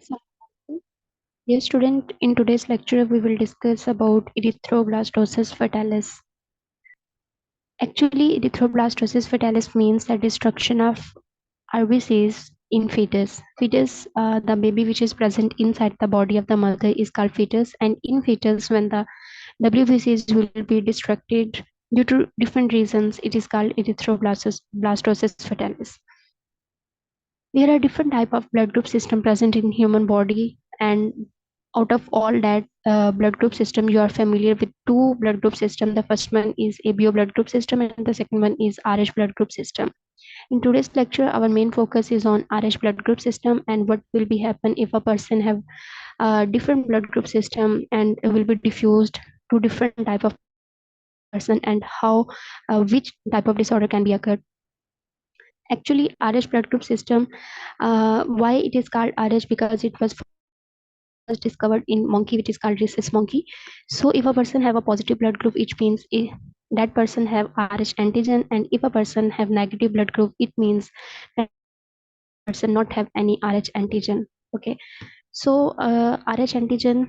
So, dear student, in today's lecture, we will discuss about erythroblastosis fetalis. Actually, erythroblastosis fetalis means the destruction of RBCs in fetus. Fetus, the baby which is present inside the body of the mother is called fetus, and in fetus, when the WBCs will be destructed due to different reasons, it is called erythroblastosis fetalis. There are different type of blood group system present in human body, and out of all that blood group system, you are familiar with two blood group system. The first one is ABO blood group system, and the second one is RH blood group system. In today's lecture, our main focus is on RH blood group system and what will be happen if a person have different blood group system and will be diffused to different type of person, and how which type of disorder can be occurred. Actually, RH blood group system, why it is called RH? Because it was first discovered in monkey, which is called rhesus monkey. So if a person have a positive blood group, it means that person have RH antigen, and if a person have negative blood group, it means that person not have any RH antigen. Okay, so RH antigen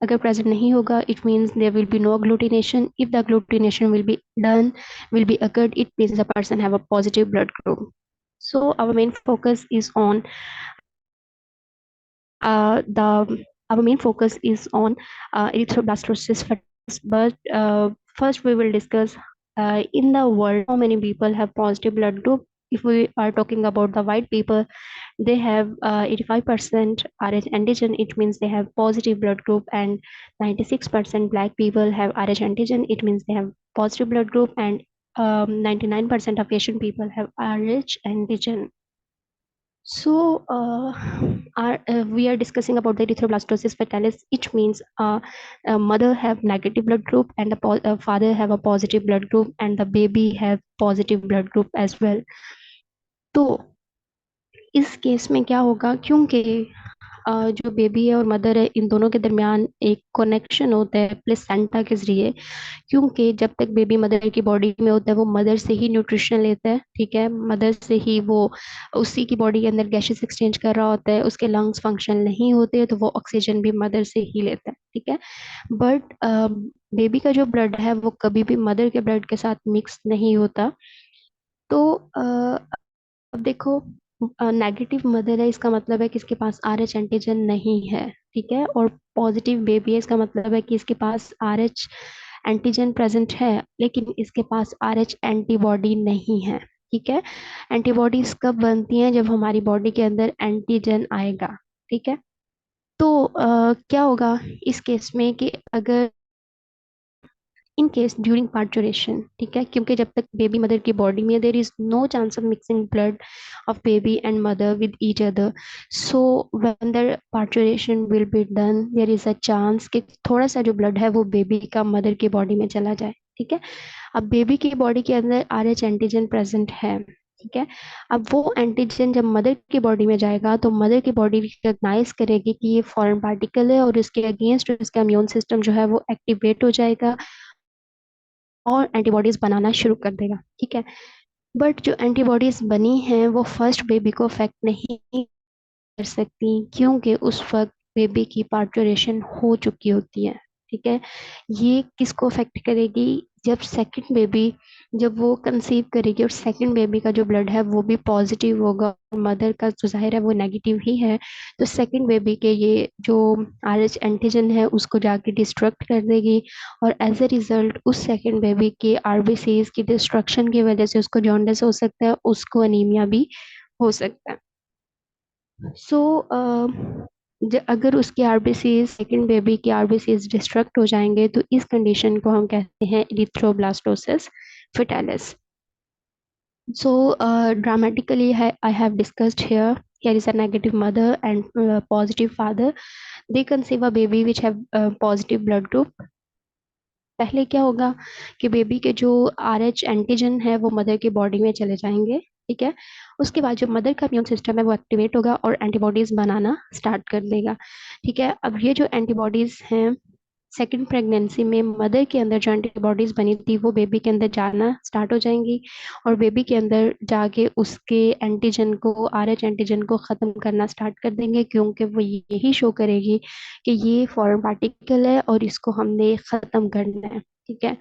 अगर present नहीं होगा, it means there will be no agglutination. If the agglutination will be done, will be occurred, it means the person have a positive blood group. So our main focus is on the our main focus is on erythroblastosis fetalis. But first we will discuss in the world how many people have positive blood group. If we are talking about the white people, they have 85% RH antigen. It means they have positive blood group, and 96% black people have RH antigen. It means they have positive blood group, and 99% of Asian people have RH antigen. So, we are discussing about the erythroblastosis fetalis. It means a mother have negative blood group, and the father have a positive blood group, and the baby have positive blood group as well. तो इस case में क्या होगा, क्योंकि जो baby है और mother है, इन दोनों के दरमियान एक कनेक्शन होता है प्लेसेंटा के जरिए, क्योंकि जब तक बेबी मदर की बॉडी में होता है वो मदर से ही न्यूट्रिशन लेता है, ठीक है, मदर से ही वो उसी की बॉडी के अंदर गैसेस एक्सचेंज कर रहा होता है, उसके लंग्स फंक्शन नहीं होते तो वो ऑक्सीजन भी मदर से ही लेता है, ठीक है। बट बेबी का जो ब्लड है वो कभी भी मदर के ब्लड के साथ मिक्स नहीं होता। तो अब देखो, नेगेटिव मदर है, इसका मतलब है कि इसके पास RH एंटीजन नहीं है, ठीक है, और पॉजिटिव बेबी है, इसका मतलब है कि इसके पास RH एंटीजन प्रेजेंट है, लेकिन इसके पास RH एंटीबॉडी नहीं है, ठीक है। एंटीबॉडीज कब बनती हैं? जब हमारी बॉडी के अंदर एंटीजन आएगा, ठीक है। तो क्या होगा इस केस में कि अगर इन केस ड्यूरिंग पार्चुरेशन, ठीक है, क्योंकि जब तक बेबी मदर की बॉडी में, there is no chance of mixing blood of baby and mother with each other. So when the parturition will be done, there is a chance कि थोड़ा सा जो ब्लड है वो बेबी का मदर की बॉडी में चला जाए, ठीक है। अब बेबी की बॉडी के अंदर RH एंटीजन प्रेजेंट है, ठीक है। अब वो एंटीजन जब मदर की बॉडी में जाएगा तो मदर की बॉडी रिकॉग्नाइज करेगी कि ये फॉरेन पार्टिकल है, और इसके अगेंस्ट उसका इम्यून सिस्टम जो है वो एक्टिवेट हो जाएगा और एंटीबॉडीज बनाना शुरू कर देगा, ठीक है। बट जो एंटीबॉडीज बनी हैं वो फर्स्ट बेबी को अफेक्ट नहीं कर सकती, क्योंकि उस वक्त बेबी की पार्चुरेशन हो चुकी होती है, ठीक है। ये किसको अफेक्ट करेगी? जब सेकंड बेबी, जब वो कंसीव करेगी और सेकंड बेबी का जो ब्लड है वो भी पॉजिटिव होगा और मदर का जो जाहिर है वो नेगेटिव ही है, तो सेकंड बेबी के ये जो RH एंटीजन है उसको जाके डिस्ट्रक्ट कर देगी, और एज ए रिजल्ट उस सेकंड बेबी के RBCs की डिस्ट्रक्शन की वजह से उसको जॉन्डिस हो सकता है, उसको अनीमिया भी हो सकता है। सो अगर उसके RBCs, सेकंड बेबी के RBCs डिस्ट्रक्ट हो जाएंगे, तो इस कंडीशन को हम कहते हैं erythroblastosis fetalis. So dramatically, I have discussed here. Here is a negative mother and positive father. They conceive a baby which have positive blood group. पहले क्या होगा कि बेबी के जो RH एंटीजन है वो मदर की बॉडी में चले जाएंगे, ठीक है। उसके बाद जो मदर का इम्यून सिस्टम है वो एक्टिवेट होगा और एंटीबॉडीज बनाना स्टार्ट कर देगा, ठीक है। अब ये जो एंटीबॉडीज हैं सेकंड प्रेगनेंसी में मदर के अंदर जो एंटीबॉडीज बनी थी वो बेबी के अंदर जाना स्टार्ट हो जाएंगी, और बेबी के अंदर जाके उसके एंटीजन को, RH एंटीजन को ख़त्म करना स्टार्ट कर देंगे, क्योंकि वो यही शो करेगी कि ये फॉरेन पार्टिकल है और इसको हमने ख़त्म करना है। ठीक है।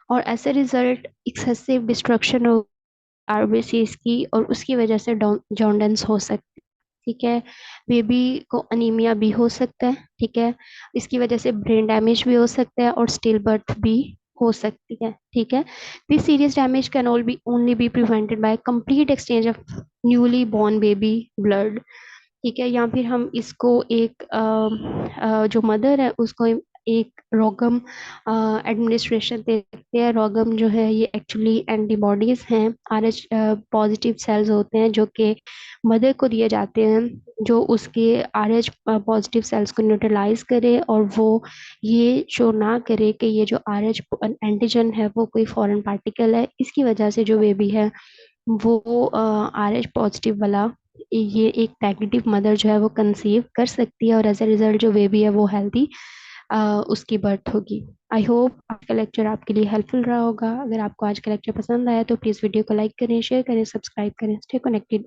और as a result excessive destruction हो आरबीसीज की, और उसकी वजह से जॉन्डिस हो सकती है। ठीक है। बेबी को अनीमिया भी हो सकता है। ठीक है। इसकी वजह से ब्रेन डैमेज भी हो सकता है और स्टिल बर्थ भी हो सकती है। ठीक है। This serious damage can all B only be prevented by complete exchange of newly born baby blood. ठीक है। या फिर हम इसको एक जो मदर है उसको एक रोगम एडमिनिस्ट्रेशन दे सकते हैं। रोगम जो है ये एक्चुअली एंटीबॉडीज हैं, RH पॉजिटिव सेल्स होते हैं जो कि मदर को दिए जाते हैं, जो उसके RH पॉजिटिव सेल्स को न्यूट्रलाइज करे, और वो ये शो ना करे कि ये जो RH एंटीजन है वो कोई फॉरेन पार्टिकल है। इसकी वजह से जो बेबी है वो RH पॉजिटिव वाला, ये एक नेगेटिव मदर जो है वो कंसीव कर सकती है, और एज ए रिजल्ट जो बेबी है वो हेल्दी उसकी बर्थ होगी। आई होप आज का लेक्चर आपके लिए हेल्पफुल रहा होगा। अगर आपको आज का लेक्चर पसंद आया तो प्लीज़ वीडियो को लाइक करें, शेयर करें, सब्सक्राइब करें। Stay connected.